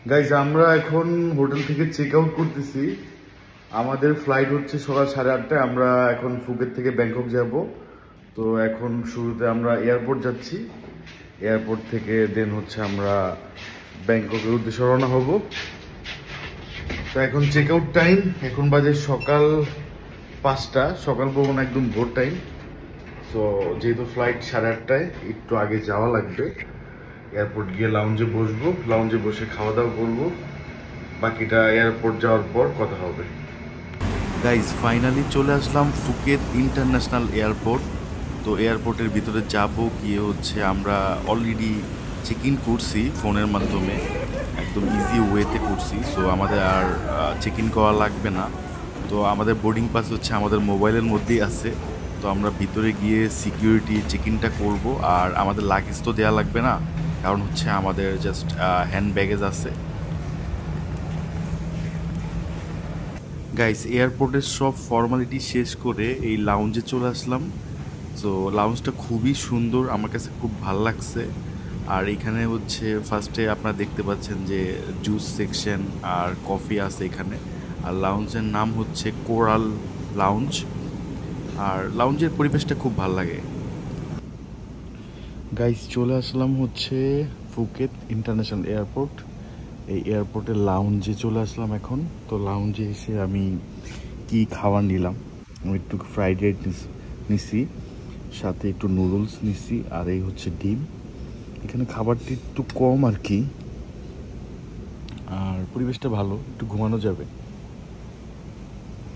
Guys আমরা এখন hotel থেকে চেক আউট করতেছি। আমাদের ফ্লাইট হচ্ছে সকাল 8:30টায়। আমরা এখন ফুকেট থেকে ব্যাংকক যাব। তো এখন শুরুতে আমরা এয়ারপোর্ট যাচ্ছি। এয়ারপোর্ট থেকে দেন হচ্ছে আমরা ব্যাংককের উদ্দেশ্যে রওনা হব। তো এখন চেক আউট টাইম, এখন বাজে সকাল 5টা। সকাল বলবো না, একদম ভোর টাইম। তো যেহেতু ফ্লাইট 8:30টায়, একটু আগে যাওয়া লাগবে। এয়ারপোর্ট গিয়ে লাউঞ্জে বসবো, লাউঞ্জে বসে খাওয়া দাওয়া করবো। বাকিটা এয়ারপোর্ট যাওয়ার পর কথা হবে। গাইজ ফাইনালি চলে আসলাম ফুকেট ইন্টারন্যাশনাল এয়ারপোর্ট। তো এয়ারপোর্টের ভিতরে যাব, গিয়ে হচ্ছে আমরা অলরেডি চেক ইন করছি ফোনের মাধ্যমে, একদম ইজি ওয়েতে করছি। সো আমাদের আর চেক ইন করা লাগবে না। তো আমাদের বোর্ডিং পাস হচ্ছে আমাদের মোবাইলের মধ্যেই আছে। তো আমরা ভিতরে গিয়ে সিকিউরিটি চেক ইনটা করবো। আর আমাদের লাগেজ তো দেওয়া লাগবে না, কারণ হচ্ছে আমাদের জাস্ট হ্যান্ড ব্যাগেজ আছে। গাইস এয়ারপোর্টের সব ফর্মালিটি শেষ করে এই লাউঞ্জে চলে আসলাম। তো লাউঞ্জটা খুবই সুন্দর, আমার কাছে খুব ভালো লাগছে। আর এখানে হচ্ছে ফার্স্টে আপনারা দেখতে পাচ্ছেন যে জুস সেকশন আর কফি আছে এখানে। আর লাউঞ্জের নাম হচ্ছে কোরাল লাউঞ্জ। আর লাউঞ্জের পরিবেশটা খুব ভালো লাগে। গাইস চলে আসলাম হচ্ছে ফুকেট ইন্টারন্যাশনাল এয়ারপোর্ট। এই এয়ারপোর্টের লাউঞ্জে চলে আসলাম এখন। তো লাউঞ্জে এসে আমি কি খাবার নিলাম, আমি একটু ফ্রাইড রাইস নিছি, সাথে একটু নুডলস নিছি, আর এই হচ্ছে ডিম। এখানে খাবারটি একটু কম আর কি, আর পরিবেশটা ভালো, একটু ঘুমানো যাবে,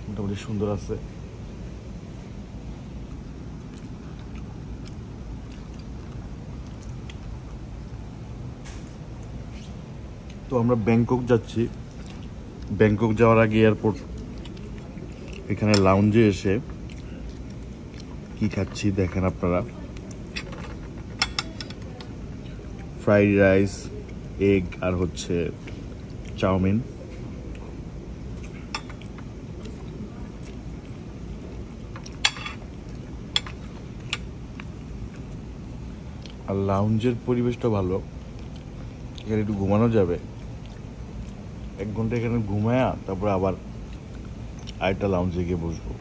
মোটামুটি সুন্দর আছে। তো আমরা ব্যাংকক যাচ্ছি। ব্যাংকক যাওয়ার আগে এয়ারপোর্ট এখানে লাউঞ্জে এসে কি খাচ্ছি দেখেন আপনারা। ফ্রাইড রাইস, এগ আর হচ্ছে চাউমিন। আর লাউঞ্জের পরিবেশটা ভালো, এখানে একটু ঘুমানো যাবে। 1 ঘন্টা এখানে ঘুমায়া তারপর আবার আরেকটা লাউঞ্জে গিয়ে বসবো।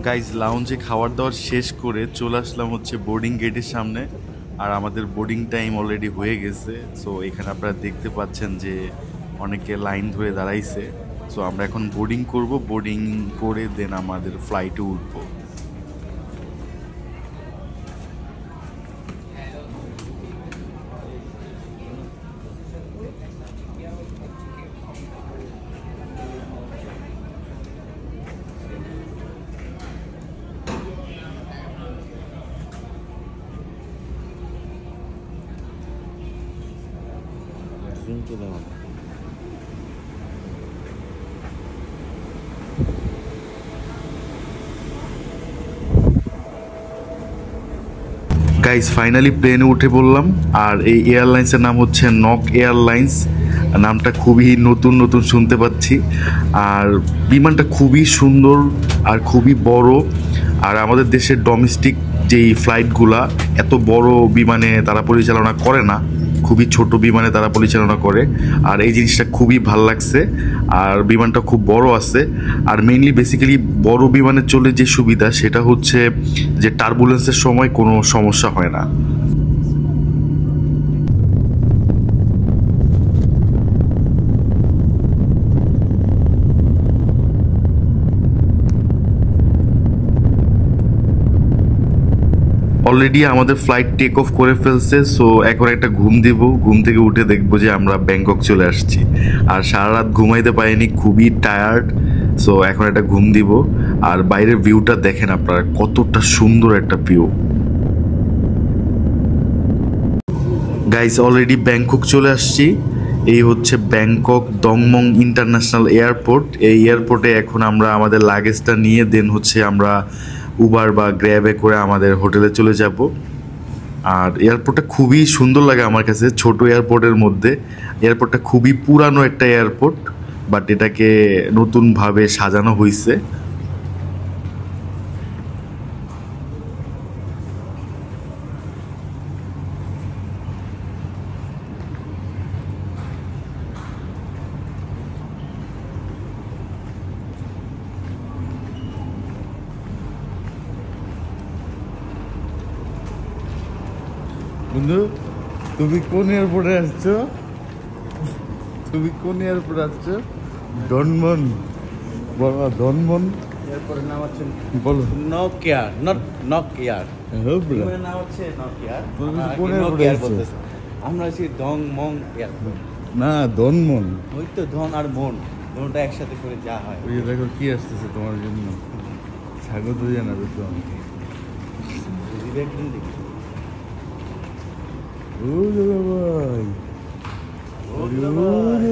গাইজ লাউঞ্জে খাবার দাবার শেষ করে চলে আসলাম হচ্ছে বোর্ডিং গেটের সামনে। আর আমাদের বোর্ডিং টাইম অলরেডি হয়ে গেছে। সো এখানে আপনারা দেখতে পাচ্ছেন যে অনেকে লাইন ধরে দাঁড়াইছে। সো আমরা এখন বোর্ডিং করব, বোর্ডিং করে দেন আমাদের ফ্লাইটে উঠবো। গাইজ ফাইনালি প্লেনে উঠে পড়লাম। আর এই এয়ারলাইন্সের নাম হচ্ছে নক এয়ারলাইন্স। নামটা খুবই নতুন নতুন শুনতে পাচ্ছি। আর বিমানটা খুবই সুন্দর আর খুবই বড়। আর আমাদের দেশের ডোমেস্টিক যেই ফ্লাইটগুলা এত বড় বিমানে তারা পরিচালনা করে না, খুবই ছোট বিমানে তারা পরিচালনা করে। আর এই জিনিসটা খুবই ভাল লাগছে। আর বিমানটা খুব বড় আছে। আর মেইনলি বেসিক্যালি বড় বিমানে চলে যে সুবিধা সেটা হচ্ছে যে টার্বুলেন্সের সময় কোনো সমস্যা হয় না। অলরেডি আমাদের ফ্লাইট টেক অফ করে ফেলছে। সো এখন একটা ঘুম দিব, ঘুম থেকে উঠে দেখবো যে আমরা ব্যাংকক চলে আসছি। আর সারা রাত ঘুমাইতে পারিনি, খুবই টায়ার্ড। সো এখন একটা ঘুম দিব। আর বাইরের ভিউটা দেখেন আপনারা, কতটা সুন্দর একটা ভিউ। গাইস অলরেডি ব্যাংকক চলে আসছি। এই হচ্ছে ব্যাংকক দংমং ইন্টারন্যাশনাল এয়ারপোর্ট। এই এয়ারপোর্টে এখন আমরা আমাদের লাগেজটা নিয়ে দেন হচ্ছে আমরা উবার বা গ্র্যাবে করে আমাদের হোটেলে চলে যাব। আর এয়ারপোর্টটা খুবই সুন্দর লাগে আমার কাছে, ছোট এয়ারপোর্টের মধ্যে। এয়ারপোর্টটা খুবই পুরানো একটা এয়ারপোর্ট, বাট এটাকে নতুনভাবে সাজানো হয়েছে। বন্ধু তুমি কোন এয়ারপোর্টে আসছো? তুমি কোন এয়ারপোর্টে আসছো? ডনমন বলো, ডনমন এরপরে নাম হচ্ছে বলো। নকিয়ার, নট নকিয়ার। হ্যাঁ বলো। এর নাম হচ্ছে নকিয়ার। তুমি আমরা কোন কি এয়ারপোর্টে নকিয়ার আসছো? বলতেছি। আমরা আছি দং মং এয়ারপোর্ট। না ডনমন। ওই তো ধন আর মন, দুটোটা একসাথে করে যা হয়। ওই যে দেখো কি আসতেছে তোমার জন্য, স্বাগত জানাবে তো আমাকে। দিদি একদিন দেখি। ও দাদা ভাই, ও দাদা ভাই।